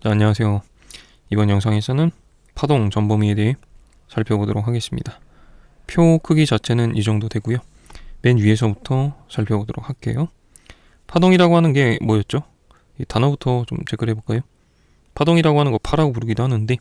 자, 안녕하세요. 이번 영상에서는 파동 전범위에 대해 살펴보도록 하겠습니다. 표 크기 자체는 이 정도 되고요. 맨 위에서부터 살펴보도록 할게요. 파동이라고 하는 게 뭐였죠? 이 단어부터 좀 체크를 해볼까요? 파동이라고 하는 거 파라고 부르기도 하는데,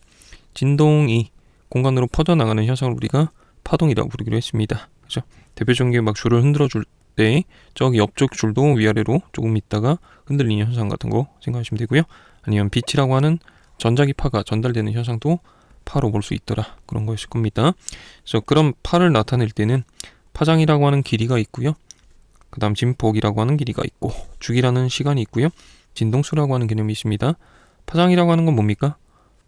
진동이 공간으로 퍼져나가는 현상을 우리가 파동이라고 부르기로 했습니다. 그죠? 대표적인 게 막 줄을 흔들어 줄 때 저기 옆쪽 줄도 위아래로 조금 있다가 흔들리는 현상 같은 거 생각하시면 되고요. 아니면 빛이라고 하는 전자기파가 전달되는 현상도 파로 볼 수 있더라, 그런 거였을 겁니다. 그래서 그런 파를 나타낼 때는 파장이라고 하는 길이가 있고요. 그 다음 진폭이라고 하는 길이가 있고, 주기라는 시간이 있고요. 진동수라고 하는 개념이 있습니다. 파장이라고 하는 건 뭡니까?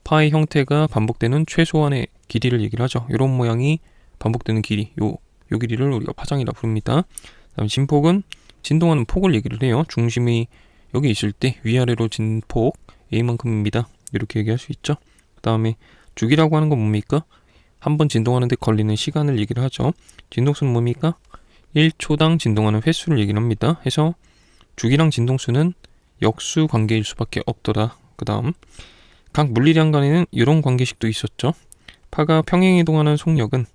파의 형태가 반복되는 최소한의 길이를 얘기를 하죠. 이런 모양이 반복되는 길이, 요 길이를 우리가 파장이라 부릅니다. 그다음 진폭은 진동하는 폭을 얘기를 해요. 중심이 여기 있을 때 위아래로 진폭 A만큼입니다. 이렇게 얘기할 수 있죠. 그 다음에 주기라고 하는 건 뭡니까? 한번 진동하는데 걸리는 시간을 얘기를 하죠. 진동수는 뭡니까? 1초당 진동하는 횟수를 얘기를 합니다. 해서 주기랑 진동수는 역수 관계일 수밖에 없더라. 그 다음 각 물리량 간에는 이런 관계식도 있었죠. 파가 평행 이동하는 속력은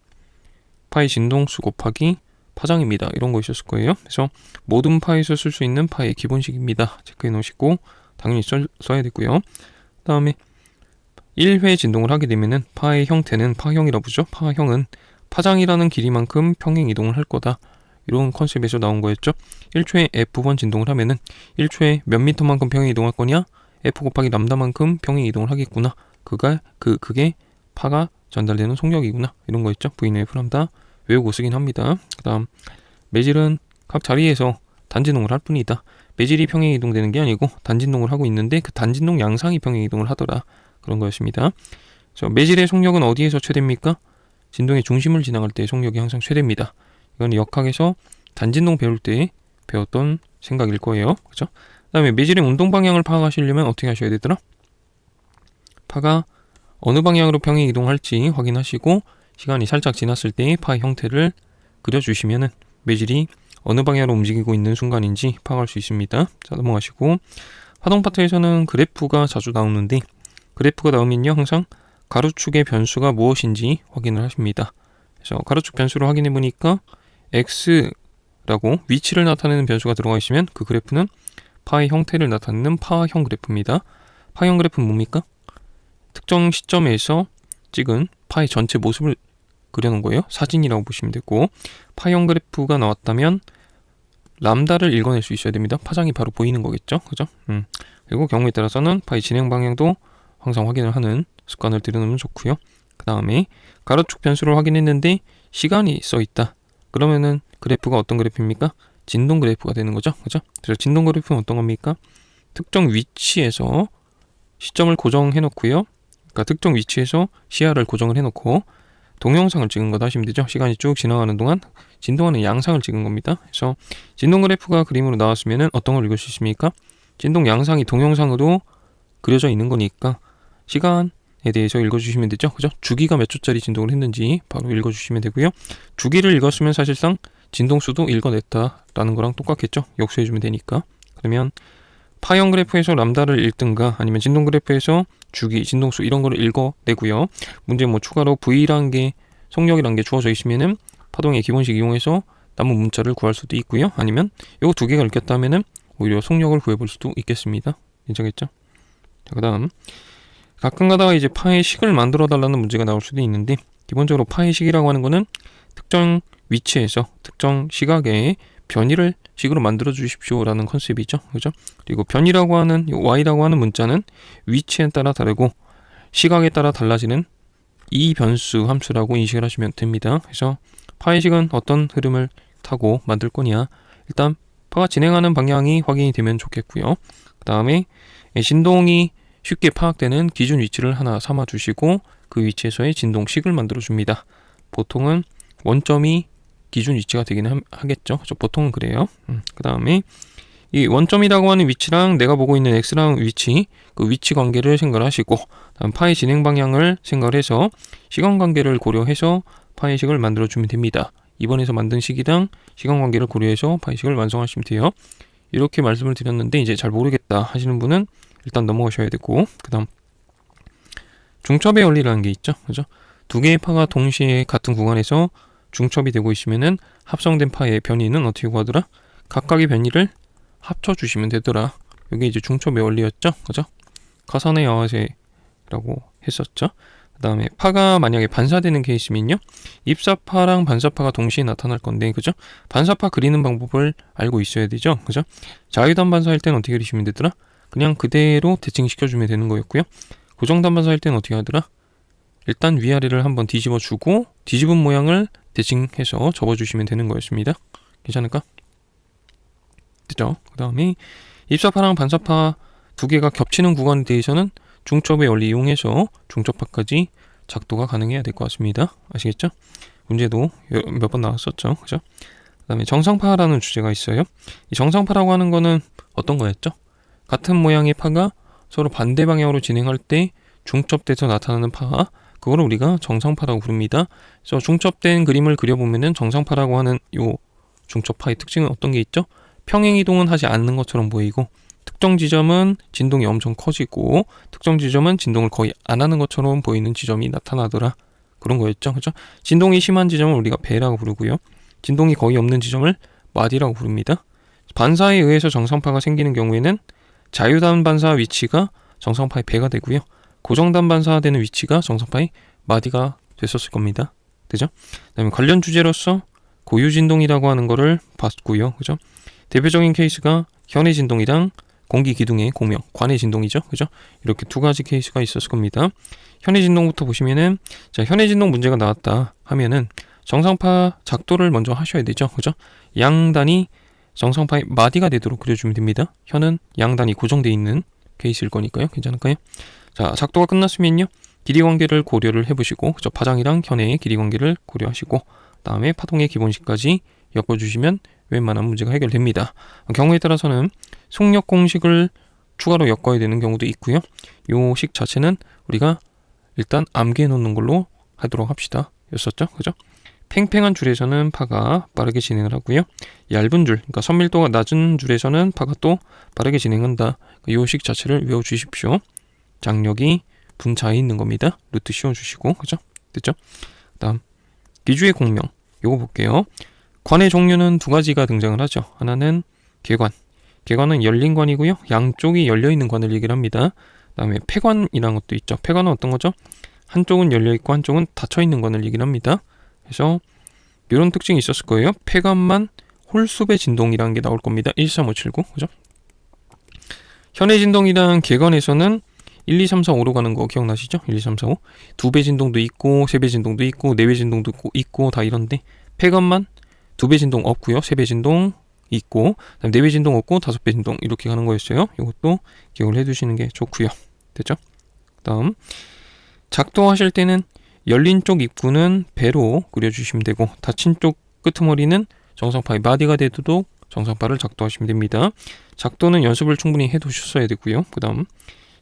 파의 진동수 곱하기 파장입니다. 이런 거 있었을 거예요. 그래서 모든 파에서 쓸 수 있는 파의 기본식입니다. 체크해 놓으시고 당연히 써야 되고요. 그 다음에 1회 진동을 하게 되면은 파의 형태는 파형이라고 부르죠. 파형은 파장이라는 길이만큼 평행 이동을 할 거다. 이런 컨셉에서 나온 거였죠. 1초에 F번 진동을 하면은 1초에 몇 미터만큼 평행 이동할 거냐? F 곱하기 람다만큼 평행 이동을 하겠구나. 그게 파가 전달되는 속력이구나. 이런 거 있죠. V는 람다 외우고 쓰긴 합니다. 그 다음 매질은 각 자리에서 단진동을 할 뿐이다. 매질이 평행 이동되는 게 아니고 단진동을 하고 있는데 그 단진동 양상이 평행 이동을 하더라. 그런 거였습니다. 그래서 매질의 속력은 어디에서 최대입니까? 진동의 중심을 지나갈 때 속력이 항상 최대입니다. 이건 역학에서 단진동 배울 때 배웠던 생각일 거예요. 그렇죠? 그 다음에 매질의 운동 방향을 파악하시려면 어떻게 하셔야 되더라? 파가 어느 방향으로 평행 이동할지 확인하시고 시간이 살짝 지났을 때 파의 형태를 그려주시면은 매질이 어느 방향으로 움직이고 있는 순간인지 파악할 수 있습니다. 자, 넘어가시고 파동 파트에서는 그래프가 자주 나오는데 그래프가 나오면요 항상 가로축의 변수가 무엇인지 확인을 하십니다. 그래서 가로축 변수를 확인해 보니까 x라고 위치를 나타내는 변수가 들어가 있으면 그 그래프는 파의 형태를 나타내는 파형 그래프입니다. 파형 그래프는 뭡니까? 특정 시점에서 찍은 파의 전체 모습을 그려놓은 거예요. 사진이라고 보시면 되고, 파형 그래프가 나왔다면 람다를 읽어낼 수 있어야 됩니다. 파장이 바로 보이는 거겠죠. 그죠? 그리고 경우에 따라서는 파의 진행 방향도 항상 확인을 하는 습관을 들여놓으면 좋고요. 그 다음에 가로축 변수를 확인했는데 시간이 써 있다. 그러면은 그래프가 어떤 그래프입니까? 진동 그래프가 되는 거죠. 그죠? 그래서 진동 그래프는 어떤 겁니까? 특정 위치에서 시점을 고정해 놓고요. 그러니까 특정 위치에서 시야를 고정을 해 놓고 동영상을 찍은 거다 하시면 되죠. 시간이 쭉 지나가는 동안 진동하는 양상을 찍은 겁니다. 그래서 진동 그래프가 그림으로 나왔으면 어떤 걸 읽을 수 있습니까? 진동 양상이 동영상으로 그려져 있는 거니까 시간에 대해서 읽어주시면 되죠. 그죠? 주기가 몇 초짜리 진동을 했는지 바로 읽어주시면 되고요. 주기를 읽었으면 사실상 진동수도 읽어냈다라는 거랑 똑같겠죠. 역수해주면 되니까. 그러면 파형 그래프에서 람다를 읽든가 아니면 진동 그래프에서 주기, 진동수 이런 거를 읽어내고요. 문제 뭐 추가로 V라는 게 속력이라는 게 주어져 있으면은 파동의 기본식 이용해서 남은 문자를 구할 수도 있고요. 아니면 요거 두 개가 읽혔다면은 오히려 속력을 구해볼 수도 있겠습니다. 인정했죠? 자, 그 다음 가끔 가다가 이제 파의 식을 만들어 달라는 문제가 나올 수도 있는데 기본적으로 파의 식이라고 하는 거는 특정 위치에서 특정 시각에 변이를 식으로 만들어 주십시오라는 컨셉이죠. 그죠? 그리고 변이라고 하는 y라고 하는 문자는 위치에 따라 다르고 시각에 따라 달라지는 이 변수 함수라고 인식을 하시면 됩니다. 그래서 파의 식은 어떤 흐름을 타고 만들 거냐, 일단 파가 진행하는 방향이 확인이 되면 좋겠고요. 그 다음에 진동이 쉽게 파악되는 기준 위치를 하나 삼아 주시고 그 위치에서의 진동식을 만들어 줍니다. 보통은 원점이 기준 위치가 되긴 하겠죠. 보통은 그래요. 그 다음에 이 원점이라고 하는 위치랑 내가 보고 있는 x라는 위치, 그 위치 관계를 생각하시고 다음 파의 진행 방향을 생각해서 시간 관계를 고려해서 파의 식을 만들어 주면 됩니다. 이번에서 만든 식이랑 시간 관계를 고려해서 파의 식을 완성하시면 돼요. 이렇게 말씀을 드렸는데 이제 잘 모르겠다 하시는 분은 일단 넘어가셔야 되고, 그 다음 중첩의 원리라는 게 있죠. 그죠? 두 개의 파가 동시에 같은 구간에서 중첩이 되고 있으면은 합성된 파의 변이는 어떻게 구하더라? 각각의 변이를 합쳐주시면 되더라. 이게 이제 중첩의 원리였죠. 그죠? 가산의 야화세라고 했었죠. 그 다음에 파가 만약에 반사되는 케이스면요, 입사파랑 반사파가 동시에 나타날 건데, 그죠? 반사파 그리는 방법을 알고 있어야 되죠. 그죠? 자유단 반사할 때는 어떻게 그리시면 되더라? 그냥 그대로 대칭시켜주면 되는 거였고요. 고정단 반사할 때는 어떻게 하더라? 일단 위아래를 한번 뒤집어 주고 뒤집은 모양을 대칭해서 접어주시면 되는 거였습니다. 괜찮을까? 됐죠? 그 다음에 입사파랑 반사파 두 개가 겹치는 구간에 대해서는 중첩의 원리 이용해서 중첩파까지 작도가 가능해야 될 것 같습니다. 아시겠죠? 문제도 몇 번 나왔었죠. 그죠? 그 다음에 정상파라는 주제가 있어요. 이 정상파라고 하는 거는 어떤 거였죠? 같은 모양의 파가 서로 반대 방향으로 진행할 때 중첩돼서 나타나는 파, 그거를 우리가 정상파라고 부릅니다. 그래서 중첩된 그림을 그려보면은 정상파라고 하는 요 중첩파의 특징은 어떤 게 있죠? 평행 이동은 하지 않는 것처럼 보이고, 특정 지점은 진동이 엄청 커지고 특정 지점은 진동을 거의 안 하는 것처럼 보이는 지점이 나타나더라. 그런 거였죠. 그죠? 진동이 심한 지점을 우리가 배라고 부르고요. 진동이 거의 없는 지점을 마디라고 부릅니다. 반사에 의해서 정상파가 생기는 경우에는 자유단 반사 위치가 정상파의 배가 되고요. 고정단 반사되는 위치가 정상파의 마디가 됐었을 겁니다. 그죠? 그다음에 관련 주제로서 고유 진동이라고 하는 거를 봤고요. 그죠? 대표적인 케이스가 현해 진동이랑 공기 기둥의 공명, 관해 진동이죠. 그죠? 이렇게 두 가지 케이스가 있었을 겁니다. 현해 진동부터 보시면은, 자, 현해 진동 문제가 나왔다 하면은 정상파 작도를 먼저 하셔야 되죠. 그죠? 양단이 정상파의 마디가 되도록 그려주면 됩니다. 현은 양단이 고정되어 있는 케이스일 거니까요. 괜찮을까요? 자, 작도가 끝났으면요, 길이 관계를 고려를 해보시고, 그죠? 파장이랑 현해의 길이 관계를 고려하시고, 다음에 파동의 기본식까지 엮어주시면 웬만한 문제가 해결됩니다. 경우에 따라서는 속력 공식을 추가로 엮어야 되는 경우도 있고요. 요 식 자체는 우리가 일단 암기해 놓는 걸로 하도록 합시다. 였었죠? 그죠? 팽팽한 줄에서는 파가 빠르게 진행을 하고요. 얇은 줄, 그러니까 선밀도가 낮은 줄에서는 파가 또 빠르게 진행한다. 요 식 자체를 외워주십시오. 장력이 분자에 있는 겁니다. 루트 씌워주시고, 그죠? 됐죠? 다음 기주의 공명, 요거 볼게요. 관의 종류는 두 가지가 등장을 하죠. 하나는 개관. 개관은 열린 관이고요. 양쪽이 열려있는 관을 얘기를 합니다. 그 다음에 폐관이라는 것도 있죠. 폐관은 어떤 거죠? 한쪽은 열려있고 한쪽은 닫혀있는 관을 얘기를 합니다. 그래서 이런 특징이 있었을 거예요. 폐관만 홀수배 진동이라는 게 나올 겁니다. 13579. 그죠? 현해 진동이랑 개관에서는 1, 2, 3, 4, 5로 가는 거 기억나시죠? 1, 2, 3, 4, 5. 2배 진동도 있고 3배 진동도 있고 4배 진동도 있고 다 이런데, 폐관만 2배 진동 없고요. 3배 진동 있고, 4배 진동 없고 5배 진동 이렇게 가는 거였어요. 이것도 기억을 해두시는 게 좋고요. 됐죠? 다음 작도하실 때는 열린 쪽 입구는 배로 그려주시면 되고, 닫힌 쪽 끄트머리는 정상파의 마디가 되도록 정상파를 작도하시면 됩니다. 작도는 연습을 충분히 해두셨어야 되고요. 그 다음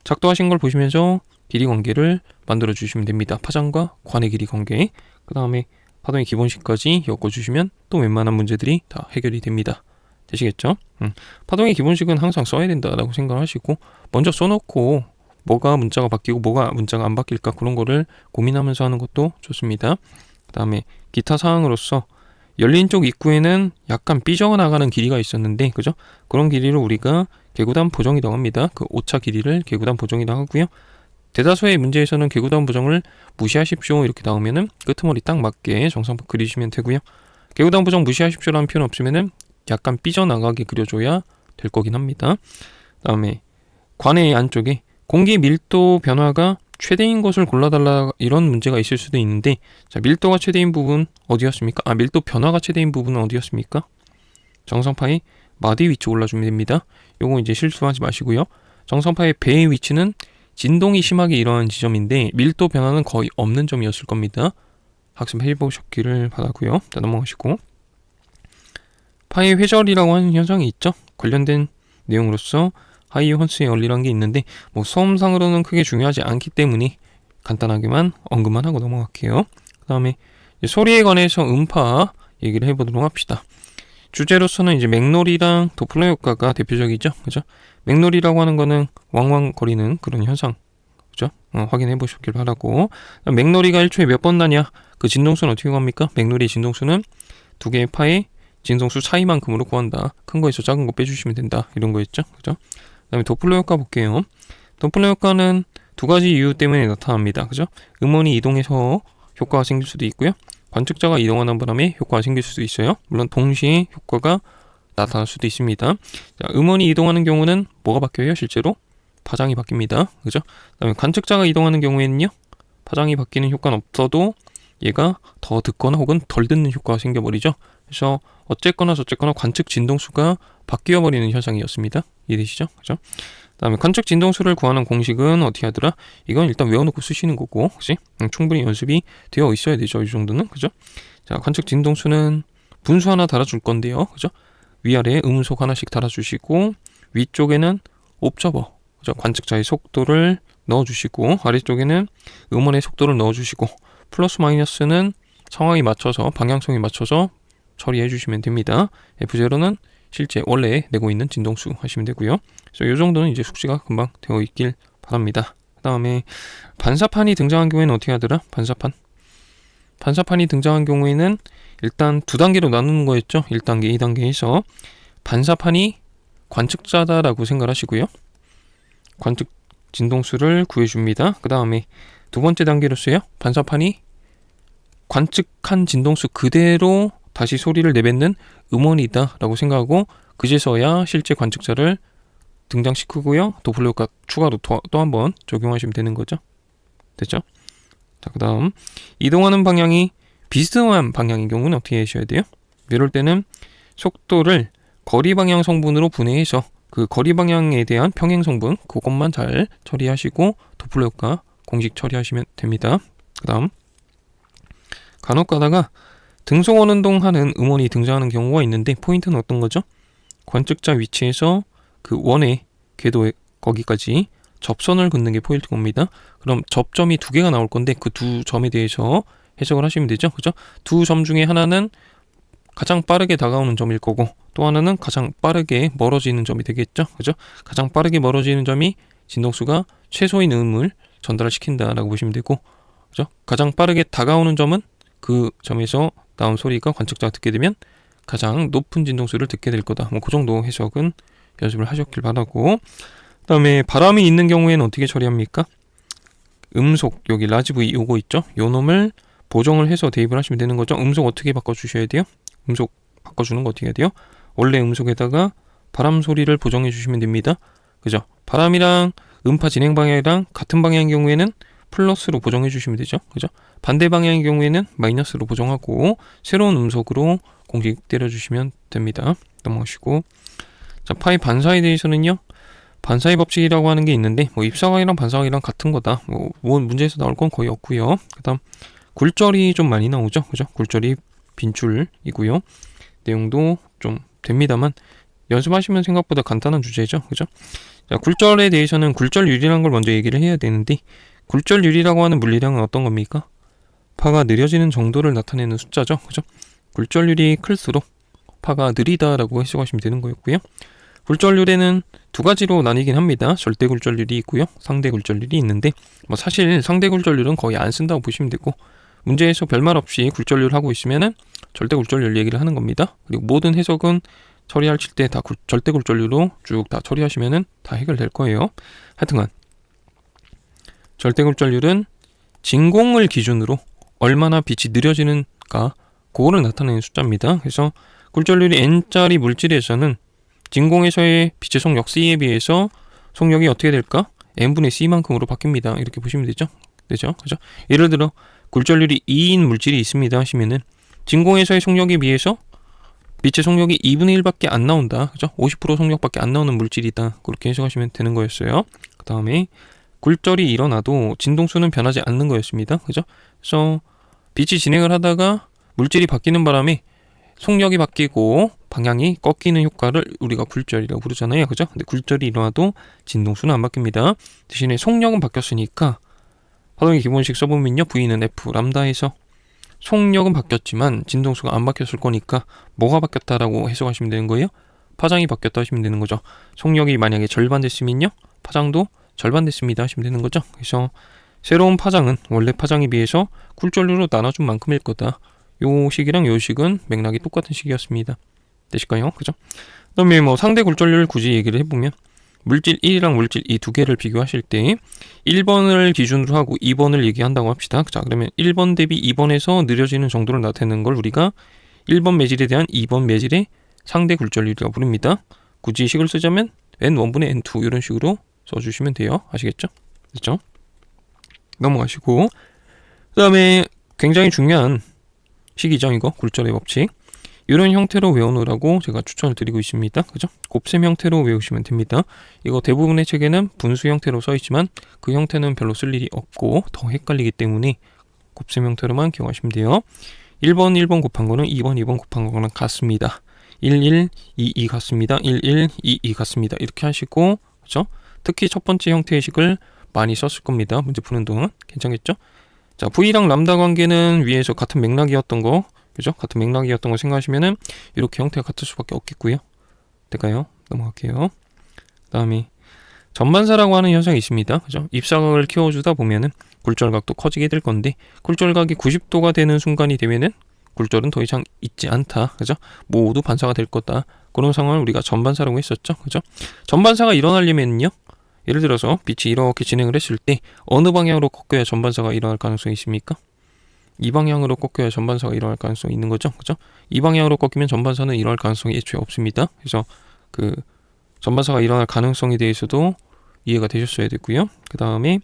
작도하신 걸 보시면서 길이 관계를 만들어 주시면 됩니다. 파장과 관의 길이 관계, 그 다음에 파동의 기본식까지 엮어주시면 또 웬만한 문제들이 다 해결이 됩니다. 되시겠죠? 파동의 기본식은 항상 써야 된다라고 생각하시고, 먼저 써놓고 뭐가 문자가 바뀌고 뭐가 문자가 안 바뀔까 그런 거를 고민하면서 하는 것도 좋습니다. 그 다음에 기타 사항으로서 열린 쪽 입구에는 약간 삐져나가는 길이가 있었는데, 그죠? 그런 길이를 우리가 개구단 보정이라고 합니다. 그 오차 길이를 개구단 보정이라고 하고요. 대다수의 문제에서는 개구단 보정을 무시하십시오 이렇게 나오면은 끄트머리 딱 맞게 정상파 그리시면 되고요. 개구단 보정 무시하십시오라는 표현 없으면은 약간 삐져나가게 그려줘야 될 거긴 합니다. 그 다음에 관의 안쪽에 공기 밀도 변화가 최대인 것을 골라달라 이런 문제가 있을 수도 있는데, 자, 밀도가 최대인 부분 어디였습니까? 밀도 변화가 최대인 부분은 어디였습니까? 정상파의 마디 위치 골라주면 됩니다. 요거 이제 실수하지 마시고요. 정상파의 배의 위치는 진동이 심하게 일어나는 지점인데 밀도 변화는 거의 없는 점이었을 겁니다. 학습해 보셨기를 바라고요. 자, 넘어가시고, 파의 회절이라고 하는 현상이 있죠. 관련된 내용으로서 하이 헌스의 원리라는 게 있는데, 뭐 수험상으로는 크게 중요하지 않기 때문에 간단하게만 언급만 하고 넘어갈게요. 그 다음에 소리에 관해서 음파 얘기를 해보도록 합시다. 주제로서는 이제 맥놀이랑 도플러 효과가 대표적이죠. 그죠? 맥놀이라고 하는 거는 왕왕거리는 그런 현상, 그죠? 확인해 보셨길 바라고. 맥놀이가 1초에 몇 번 나냐? 그 진동수는 어떻게 구합니까? 맥놀이 진동수는 두 개의 파의 진동수 차이만큼으로 구한다. 큰 거에서 작은 거 빼주시면 된다. 이런 거였죠, 그죠? 그다음에 도플러 효과 볼게요. 도플러 효과는 두 가지 이유 때문에 나타납니다, 그죠? 음원이 이동해서 효과가 생길 수도 있고요. 관측자가 이동하는 바람에 효과가 생길 수도 있어요. 물론 동시에 효과가 나타날 수도 있습니다. 자, 음원이 이동하는 경우는 뭐가 바뀌어요? 실제로 파장이 바뀝니다, 그죠? 그다음에 관측자가 이동하는 경우에는요, 파장이 바뀌는 효과는 없어도 얘가 더 듣거나 혹은 덜 듣는 효과가 생겨버리죠. 그래서 어쨌거나 저쨌거나 관측 진동수가 바뀌어버리는 현상이었습니다. 이해되시죠? 그죠? 그다음에 관측 진동수를 구하는 공식은 어떻게 하더라? 이건 일단 외워놓고 쓰시는 거고, 그치? 충분히 연습이 되어 있어야 되죠, 이 정도는, 그죠? 자, 관측 진동수는 분수 하나 달아줄 건데요, 그죠? 위아래에 음속 하나씩 달아주시고, 위쪽에는 옵저버, 그죠? 관측자의 속도를 넣어주시고, 아래쪽에는 음원의 속도를 넣어주시고, 플러스 마이너스는 상황에 맞춰서, 방향성에 맞춰서 처리해 주시면 됩니다. F0는 실제 원래 내고 있는 진동수 하시면 되고요. 그래서 이 정도는 이제 숙지가 금방 되어 있길 바랍니다. 그 다음에 반사판이 등장한 경우에는 어떻게 하더라? 반사판이 등장한 경우에는 일단 두 단계로 나누는 거였죠. 1단계, 2단계에서 반사판이 관측자다라고 생각하시고요. 관측 진동수를 구해줍니다. 그 다음에 두 번째 단계로서요, 반사판이 관측한 진동수 그대로 다시 소리를 내뱉는 음원이다 라고 생각하고, 그제서야 실제 관측자를 등장시키고요, 도플러 효과 추가로 또 한 번 적용하시면 되는 거죠. 됐죠? 자, 그 다음 이동하는 방향이 비스듬한 방향인 경우는 어떻게 하셔야 돼요? 이럴 때는 속도를 거리 방향 성분으로 분해해서 그 거리 방향에 대한 평행 성분 그것만 잘 처리하시고 도플러 효과 공식 처리하시면 됩니다. 그 다음 간혹 가다가 등속원 운동하는 음원이 등장하는 경우가 있는데, 포인트는 어떤 거죠? 관측자 위치에서 그 원의 궤도에 거기까지 접선을 긋는 게 포인트 겁니다. 그럼 접점이 두 개가 나올 건데 그 두 점에 대해서 해석을 하시면 되죠, 그죠? 두 점 중에 하나는 가장 빠르게 다가오는 점일 거고, 또 하나는 가장 빠르게 멀어지는 점이 되겠죠, 그죠? 가장 빠르게 멀어지는 점이 진동수가 최소의 음을 전달을 시킨다라고 보시면 되고, 그죠? 가장 빠르게 다가오는 점은 그 점에서 나온 소리가 관측자가 듣게 되면 가장 높은 진동수를 듣게 될 거다. 그 정도 해석은 연습을 하셨길 바라고. 그 다음에 바람이 있는 경우에는 어떻게 처리합니까? 음속, 여기 라지 V 요거 있죠? 요 놈을 보정을 해서 대입을 하시면 되는 거죠. 음속 어떻게 바꿔주셔야 돼요? 음속 바꿔주는 거 어떻게 해야 돼요? 원래 음속에다가 바람 소리를 보정해 주시면 됩니다. 그죠? 바람이랑 음파 진행 방향이랑 같은 방향인 경우에는 플러스로 보정해 주시면 되죠, 그죠? 반대 방향의 경우에는 마이너스로 보정하고 새로운 음속으로 공식 때려주시면 됩니다. 넘어가시고, 자, 파의 반사에 대해서는요, 반사의 법칙이라고 하는 게 있는데, 뭐 입사각이랑 반사각이랑 같은 거다, 뭐 문제에서 나올 건 거의 없고요. 그다음 굴절이 좀 많이 나오죠, 그죠? 굴절이 빈출이고요. 내용도 좀 됩니다만 연습하시면 생각보다 간단한 주제죠, 그죠? 자, 굴절에 대해서는 굴절율이라는 걸 먼저 얘기를 해야 되는데, 굴절율이라고 하는 물리량은 어떤 겁니까? 파가 느려지는 정도를 나타내는 숫자죠, 그죠? 굴절율이 클수록 파가 느리다라고 해석하시면 되는 거였고요. 굴절율에는 두 가지로 나뉘긴 합니다. 절대 굴절율이 있고요, 상대 굴절율이 있는데, 뭐 사실 상대 굴절율은 거의 안 쓴다고 보시면 되고, 문제에서 별말 없이 굴절률 하고 있으면은 절대 굴절률 얘기를 하는 겁니다. 그리고 모든 해석은 처리하실 때 다 절대 굴절률로 쭉 다 처리하시면은 다 해결될 거예요. 하여튼간 절대 굴절률은 진공을 기준으로 얼마나 빛이 느려지는가 그거를 나타내는 숫자입니다. 그래서 굴절률이 n짜리 물질에서는 진공에서의 빛의 속력 C에 비해서 속력이 어떻게 될까? n분의 C만큼으로 바뀝니다. 이렇게 보시면 되죠? 그죠? 예를 들어 굴절률이 2인 물질이 있습니다 하시면은 진공에서의 속력에 비해서 빛의 속력이 2분의 1밖에 안 나온다, 그죠? 50% 속력밖에 안 나오는 물질이다, 그렇게 해석하시면 되는 거였어요. 그 다음에 굴절이 일어나도 진동수는 변하지 않는 거였습니다, 그죠? 그래서 빛이 진행을 하다가 물질이 바뀌는 바람에 속력이 바뀌고 방향이 꺾이는 효과를 우리가 굴절이라고 부르잖아요, 그죠? 근데 굴절이 일어나도 진동수는 안 바뀝니다. 대신에 속력은 바뀌었으니까 파동의 기본식 써보면요, V는 F 람다에서 속력은 바뀌었지만 진동수가 안 바뀌었을 거니까 뭐가 바뀌었다라고 해석하시면 되는 거예요? 파장이 바뀌었다 하시면 되는 거죠. 속력이 만약에 절반 됐으면요, 파장도 절반 됐습니다 하시면 되는 거죠. 그래서 새로운 파장은 원래 파장에 비해서 굴절류로 나눠준 만큼일 거다. 요 식이랑 요 식은 맥락이 똑같은 식이었습니다. 되실까요? 그죠? 그다음에 뭐 상대 굴절률 굳이 얘기를 해보면 물질 1이랑 물질 2 두 개를 비교하실 때 1번을 기준으로 하고 2번을 얘기한다고 합시다. 자, 그러면 1번 대비 2번에서 느려지는 정도를 나타내는 걸 우리가 1번 매질에 대한 2번 매질의 상대 굴절률이라고 부릅니다. 굳이 식을 쓰자면 n1분의 n2 이런 식으로 써주시면 돼요. 아시겠죠? 됐죠? 넘어가시고, 그 다음에 굉장히 중요한 식이죠. 이거 굴절의 법칙. 이런 형태로 외워놓으라고 제가 추천을 드리고 있습니다. 그죠? 곱셈 형태로 외우시면 됩니다. 이거 대부분의 책에는 분수 형태로 써있지만 그 형태는 별로 쓸 일이 없고 더 헷갈리기 때문에 곱셈 형태로만 기억하시면 돼요. 1번 곱한 거는 2번 곱한 거랑 같습니다. 1, 2 같습니다. 1, 2 같습니다. 이렇게 하시고, 그죠? 특히 첫 번째 형태의 식을 많이 썼을 겁니다. 문제 푸는 동안. 괜찮겠죠? 자, V랑 람다 관계는 위에서 같은 맥락이었던 거, 그죠? 같은 맥락이었던 거 생각하시면은 이렇게 형태가 같을 수밖에 없겠고요. 될까요? 넘어갈게요. 그 다음에 전반사라고 하는 현상이 있습니다. 그죠? 입사각을 키워주다 보면은 굴절각도 커지게 될 건데, 굴절각이 90도가 되는 순간이 되면은 굴절은 더 이상 있지 않다. 그죠? 모두 반사가 될 거다. 그런 상황을 우리가 전반사라고 했었죠. 그죠? 전반사가 일어나려면요, 예를 들어서 빛이 이렇게 진행을 했을 때 어느 방향으로 꺾여야 전반사가 일어날 가능성이 있습니까? 이 방향으로 꺾여야 전반사가 일어날 가능성이 있는 거죠. 그죠? 이 방향으로 꺾이면 전반사는 일어날 가능성이 애초에 없습니다. 그래서 그 전반사가 일어날 가능성에 대해서도 이해가 되셨어야 되고요. 그 다음에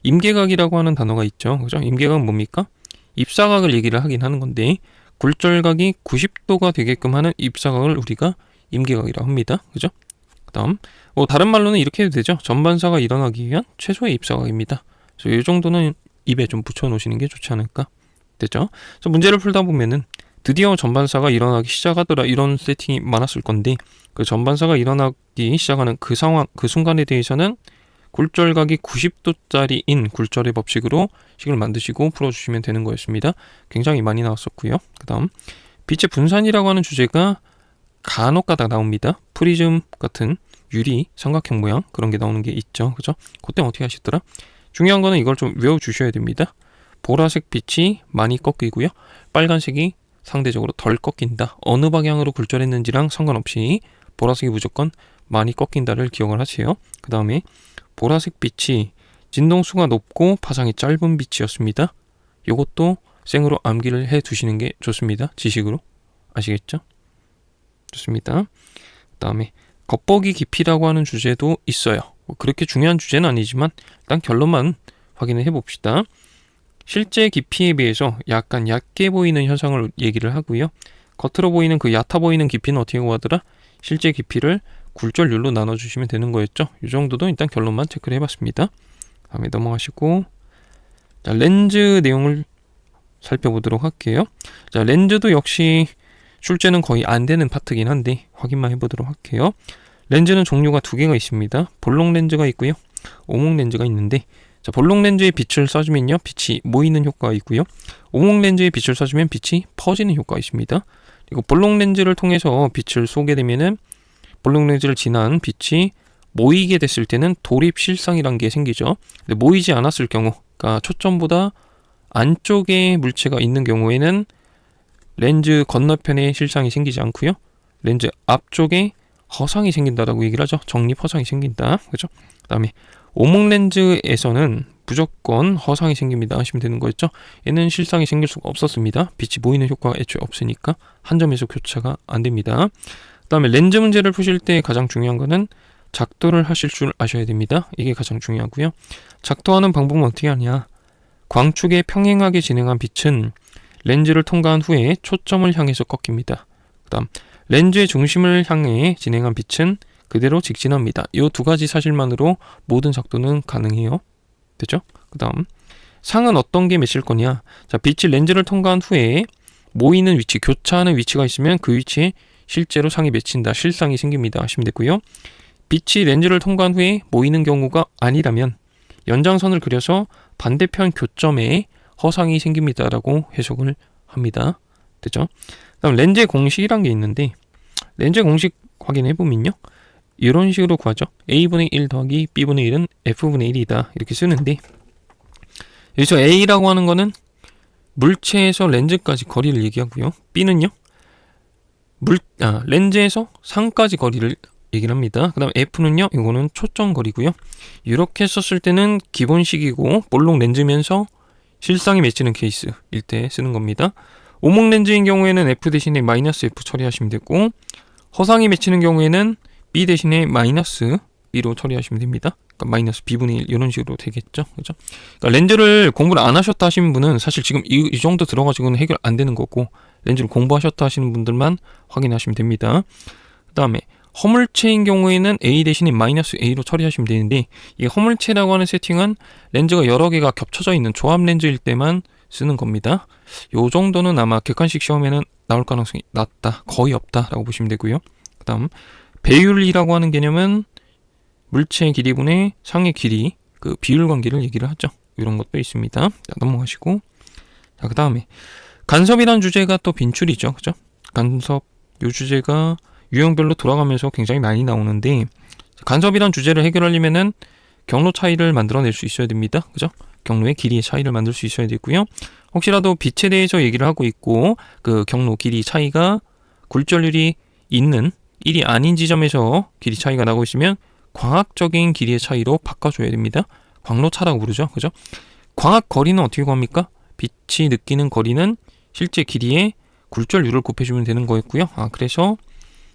임계각이라고 하는 단어가 있죠. 그죠? 임계각은 뭡니까? 입사각을 얘기를 하긴 하는 건데, 굴절각이 90도가 되게끔 하는 입사각을 우리가 임계각이라고 합니다. 그죠? 그 다음 뭐 다른 말로는 이렇게 해도 되죠. 전반사가 일어나기 위한 최소의 입사각입니다. 그래서 이 정도는 입에 좀 붙여 놓으시는 게 좋지 않을까? 됐죠? 그래서 문제를 풀다 보면은 드디어 전반사가 일어나기 시작하더라, 이런 세팅이 많았을 건데, 그 전반사가 일어나기 시작하는 그 상황, 그 순간에 대해서는 굴절각이 90도짜리인 굴절의 법칙으로 식을 만드시고 풀어주시면 되는 거였습니다. 굉장히 많이 나왔었고요. 그 다음 빛의 분산이라고 하는 주제가 간혹가다 나옵니다. 프리즘 같은 유리 삼각형 모양 그런 게 나오는 게 있죠. 그죠? 그때 어떻게 하시더라? 중요한 거는 이걸 좀 외워주셔야 됩니다. 보라색 빛이 많이 꺾이고요, 빨간색이 상대적으로 덜 꺾인다. 어느 방향으로 굴절했는지랑 상관없이 보라색이 무조건 많이 꺾인다를 기억을 하세요. 그 다음에 보라색 빛이 진동수가 높고 파장이 짧은 빛이었습니다. 이것도 생으로 암기를 해 두시는 게 좋습니다. 지식으로. 아시겠죠? 좋습니다. 그 다음에 겉보기 깊이라고 하는 주제도 있어요. 그렇게 중요한 주제는 아니지만 일단 결론만 확인을 해봅시다. 실제 깊이에 비해서 약간 얕게 보이는 현상을 얘기를 하고요. 겉으로 보이는 그 얕아 보이는 깊이는 어떻게 구하더라? 실제 깊이를 굴절률로 나눠주시면 되는 거였죠. 이 정도도 일단 결론만 체크를 해봤습니다. 다음에 넘어가시고, 자, 렌즈 내용을 살펴보도록 할게요. 자, 렌즈도 역시 출제는 거의 안 되는 파트긴 한데 확인만 해보도록 할게요. 렌즈는 종류가 두 개가 있습니다. 볼록 렌즈가 있고요, 오목 렌즈가 있는데, 자, 볼록 렌즈에 빛을 쏴주면요, 빛이 모이는 효과가 있고요, 오목 렌즈에 빛을 쏴주면 빛이 퍼지는 효과가 있습니다. 그리고 볼록 렌즈를 통해서 빛을 쏘게 되면은 볼록 렌즈를 지난 빛이 모이게 됐을 때는 도립 실상이란 게 생기죠. 근데 모이지 않았을 경우, 그러니까 초점보다 안쪽에 물체가 있는 경우에는 렌즈 건너편에 실상이 생기지 않고요, 렌즈 앞쪽에 허상이 생긴다라고 얘기를 하죠. 정립 허상이 생긴다. 그죠? 그 다음에 오목 렌즈에서는 무조건 허상이 생깁니다 하시면 되는 거였죠. 얘는 실상이 생길 수가 없었습니다. 빛이 모이는 효과가 애초에 없으니까 한 점에서 교차가 안 됩니다. 그 다음에 렌즈 문제를 푸실 때 가장 중요한 거는 작도를 하실 줄 아셔야 됩니다. 이게 가장 중요하고요. 작도하는 방법은 어떻게 하냐? 광축에 평행하게 진행한 빛은 렌즈를 통과한 후에 초점을 향해서 꺾입니다. 그 다음 렌즈의 중심을 향해 진행한 빛은 그대로 직진합니다. 이 두 가지 사실만으로 모든 작도는 가능해요. 됐죠? 그 다음 상은 어떤 게 맺힐 거냐? 자, 빛이 렌즈를 통과한 후에 모이는 위치, 교차하는 위치가 있으면 그 위치에 실제로 상이 맺힌다, 실상이 생깁니다 하시면 되고요. 빛이 렌즈를 통과한 후에 모이는 경우가 아니라면 연장선을 그려서 반대편 교점에 허상이 생깁니다라고 해석을 합니다. 됐죠? 그다음 렌즈의 공식이란 게 있는데, 렌즈의 공식 확인해보면요. 이런 식으로 구하죠. A분의 1 더하기 B분의 1은 F분의 1이다. 이렇게 쓰는데, 여기서 A라고 하는 거는 물체에서 렌즈까지 거리를 얘기하고요. B는요, 렌즈에서 상까지 거리를 얘기를 합니다. 그 다음 F는요, 이거는 초점 거리고요. 이렇게 썼을 때는 기본식이고 볼록 렌즈면서 실상이 맺히는 케이스일 때 쓰는 겁니다. 오목 렌즈인 경우에는 F 대신에 마이너스 F 처리하시면 되고, 허상이 맺히는 경우에는 B 대신에 마이너스 B로 처리하시면 됩니다. 그러니까 마이너스 B분의 1 이런 식으로 되겠죠. 그죠? 그러니까 렌즈를 공부를 안 하셨다 하시는 분은 사실 지금 이 정도 들어가지고는 해결 안 되는 거고, 렌즈를 공부하셨다 하시는 분들만 확인하시면 됩니다. 그 다음에 허물체인 경우에는 A 대신에 마이너스 A로 처리하시면 되는데, 이 허물체라고 하는 세팅은 렌즈가 여러 개가 겹쳐져 있는 조합 렌즈일 때만 쓰는 겁니다. 요 정도는 아마 객관식 시험에는 나올 가능성이 낮다, 거의 없다라고 보시면 되고요. 그 다음 배율이라고 하는 개념은 물체의 길이분의 상의 길이, 그 비율 관계를 얘기를 하죠. 이런 것도 있습니다. 자, 넘어가시고, 자, 그 다음에 간섭이란 주제가 또 빈출이죠. 그죠? 간섭, 요 주제가 유형별로 돌아가면서 굉장히 많이 나오는데, 간섭이란 주제를 해결하려면은 경로 차이를 만들어낼 수 있어야 됩니다. 그죠? 경로의 길이의 차이를 만들 수 있어야 되고요. 혹시라도 빛에 대해서 얘기를 하고 있고, 그 경로 길이 차이가 굴절률이 있는 1이 아닌 지점에서 길이 차이가 나고 있으면 광학적인 길이의 차이로 바꿔줘야 됩니다. 광로차라고 부르죠. 그죠? 광학 거리는 어떻게 구합니까? 빛이 느끼는 거리는 실제 길이의 굴절률을 곱해주면 되는 거였고요. 그래서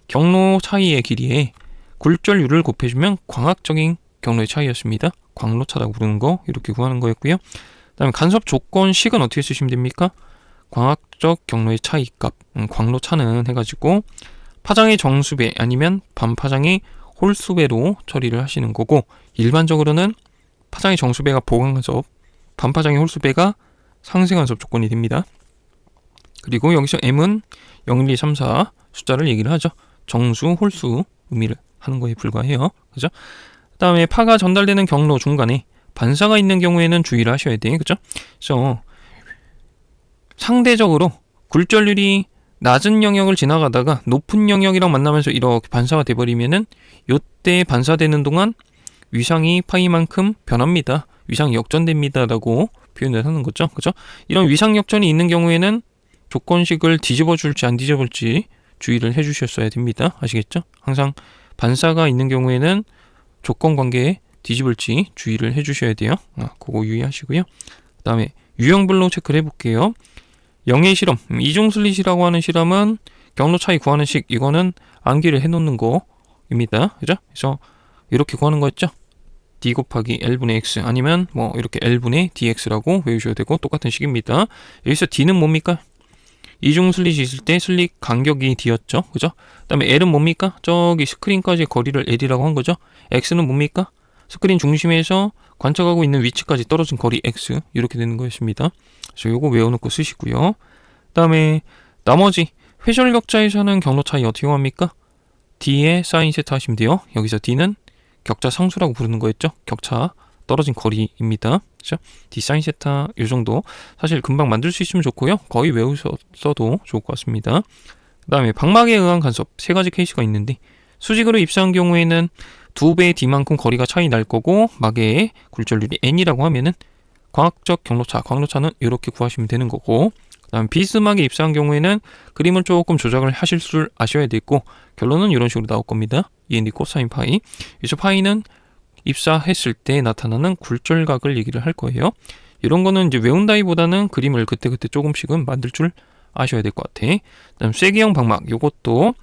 경로 차이의 길이에 굴절률을 곱해주면 광학적인 경로의 차이였습니다. 광로차라고 부르는 거, 이렇게 구하는 거였고요. 그 다음에 간섭 조건식은 어떻게 쓰시면 됩니까? 광학적 경로의 차이값, 광로차는 해가지고 파장의 정수배 아니면 반파장의 홀수배로 처리를 하시는 거고, 일반적으로는 파장의 정수배가 보강간섭, 반파장의 홀수배가 상쇄간섭 조건이 됩니다. 그리고 여기서 M은 0, 1, 2, 3, 4 숫자를 얘기를 하죠. 정수, 홀수 의미를 하는 거에 불과해요. 그죠? 그 다음에 파가 전달되는 경로 중간에 반사가 있는 경우에는 주의를 하셔야 돼요. 그죠? 그래서 상대적으로 굴절률이 낮은 영역을 지나가다가 높은 영역이랑 만나면서 이렇게 반사가 돼버리면은 요때 반사되는 동안 위상이 파이만큼 변합니다. 위상이 역전됩니다 라고 표현을 하는 거죠. 그죠? 이런 위상 역전이 있는 경우에는 조건식을 뒤집어 줄지 안 뒤집어 줄지 주의를 해 주셨어야 됩니다. 아시겠죠? 항상 반사가 있는 경우에는 조건 관계에 뒤집을지 주의를 해 주셔야 돼요. 그거 유의하시고요. 그 다음에 유형별로 체크를 해볼게요. 영의 실험, 이중슬릿이라고 하는 실험은 경로 차이 구하는 식, 이거는 암기를 해놓는 거입니다. 그죠? 그래서 이렇게 구하는 거였죠? D 곱하기 L분의 X 아니면 뭐 이렇게 L분의 DX라고 외우셔야 되고, 똑같은 식입니다. 여기서 D는 뭡니까? 이중슬릿이 있을 때 슬릿 간격이 D였죠. 그죠? 그 다음에 L은 뭡니까? 저기 스크린까지 거리를 L이라고 한 거죠. X는 뭡니까? 스크린 중심에서 관측하고 있는 위치까지 떨어진 거리 X, 이렇게 되는 거였습니다. 그래서 요거 외워놓고 쓰시고요. 그 다음에 나머지 회절격자에서는 경로 차이 어떻게 합니까? D에 사인 세타 하시면 돼요. 여기서 D는 격자 상수라고 부르는 거였죠. 격차 떨어진 거리입니다. 그렇죠? D 사인 세타 요 정도 사실 금방 만들 수 있으면 좋고요. 거의 외우셔도 좋을 것 같습니다. 그 다음에 방막에 의한 간섭 세 가지 케이스가 있는데, 수직으로 입사한 경우에는 2배의 D만큼 거리가 차이 날 거고, 막의 굴절률이 N이라고 하면은 광학적 경로차, 광로차는 이렇게 구하시면 되는 거고, 그 다음 비스막에 입사한 경우에는 그림을 조금 조작을 하실 줄 아셔야 되고, 결론은 이런 식으로 나올 겁니다. END 코사인 파이. 그래서 파이는 입사했을 때 나타나는 굴절각을 얘기를 할 거예요. 이런 거는 이제 외운다기보다는 그림을 그때그때 조금씩은 만들 줄 아셔야 될 것 같아. 그다음 쐐기형 방막, 요것도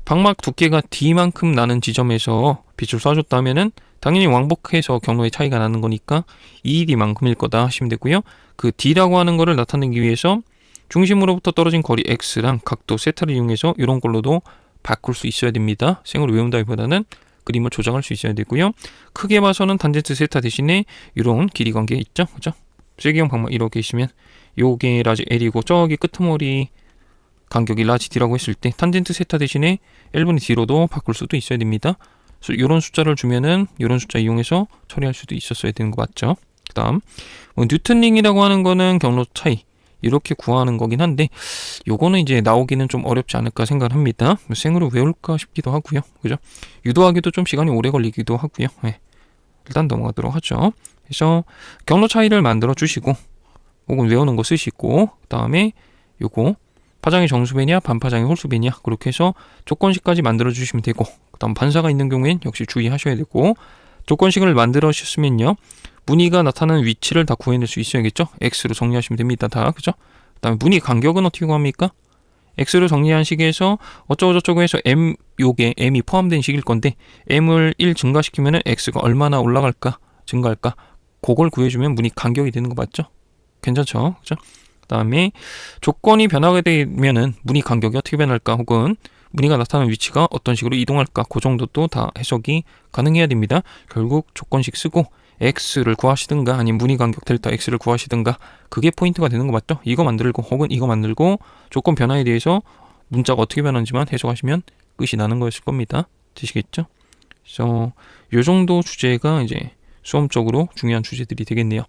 방막 두께가 D만큼 나는 지점에서 빛을 쏴줬다면은 당연히 왕복해서 경로의 차이가 나는 거니까 2D만큼일 거다 하시면 되고요. 그 D라고 하는 거를 나타내기 위해서 중심으로부터 떨어진 거리 X랑 각도 세타를 이용해서 이런 걸로도 바꿀 수 있어야 됩니다. 생으로 외운다기보다는 그림을 조작할 수 있어야 되고요. 크게 봐서는 탄젠트 세타 대신에 이런 길이 관계 있죠. 그죠? 쐐기형 방막 이렇게 있으면 요게 라지 L이고, 저기 끄트머리 간격이 라지 D라고 했을 때 탄젠트 세타 대신에 L분의 D로도 바꿀 수도 있어야 됩니다. 그래서 이런 숫자를 주면은 이런 숫자 이용해서 처리할 수도 있었어야 되는 거 맞죠? 그 다음 뉴턴링이라고 하는 거는 경로 차이, 이렇게 구하는 거긴 한데 요거는 이제 나오기는 좀 어렵지 않을까 생각을 합니다. 생으로 외울까 싶기도 하고요. 그죠? 유도하기도 좀 시간이 오래 걸리기도 하고요. 네. 일단 넘어가도록 하죠. 그래서 경로 차이를 만들어 주시고 혹은 외우는 거 쓰시고 그 다음에 요거 파장의 정수배냐 반파장의 홀수배냐 그렇게 해서 조건식까지 만들어 주시면 되고 그 다음 반사가 있는 경우엔 역시 주의하셔야 되고 조건식을 만들어 주셨으면요 무늬가 나타나는 위치를 다 구해낼 수 있어야겠죠. X로 정리하시면 됩니다. 다 그죠? 그 다음에 무늬 간격은 어떻게 구합니까? X로 정리한 식에서 어쩌고저쩌고 해서 M 요게 M이 포함된 식일 건데 M을 1 증가시키면 X가 얼마나 올라갈까 증가할까 그걸 구해주면 무늬 간격이 되는 거 맞죠? 괜찮죠? 그죠? 그 다음에 조건이 변하게 되면은 무늬 간격이 어떻게 변할까 혹은 무늬가 나타나는 위치가 어떤 식으로 이동할까 그 정도도 다 해석이 가능해야 됩니다. 결국 조건식 쓰고 x를 구하시든가 아니면 무늬 간격 델타 x를 구하시든가 그게 포인트가 되는 거 맞죠? 이거 만들고 혹은 이거 만들고 조건 변화에 대해서 문자가 어떻게 변하는지만 해석하시면 끝이 나는 거였을 겁니다. 되시겠죠? 그래서 요 정도 주제가 이제 수험적으로 중요한 주제들이 되겠네요.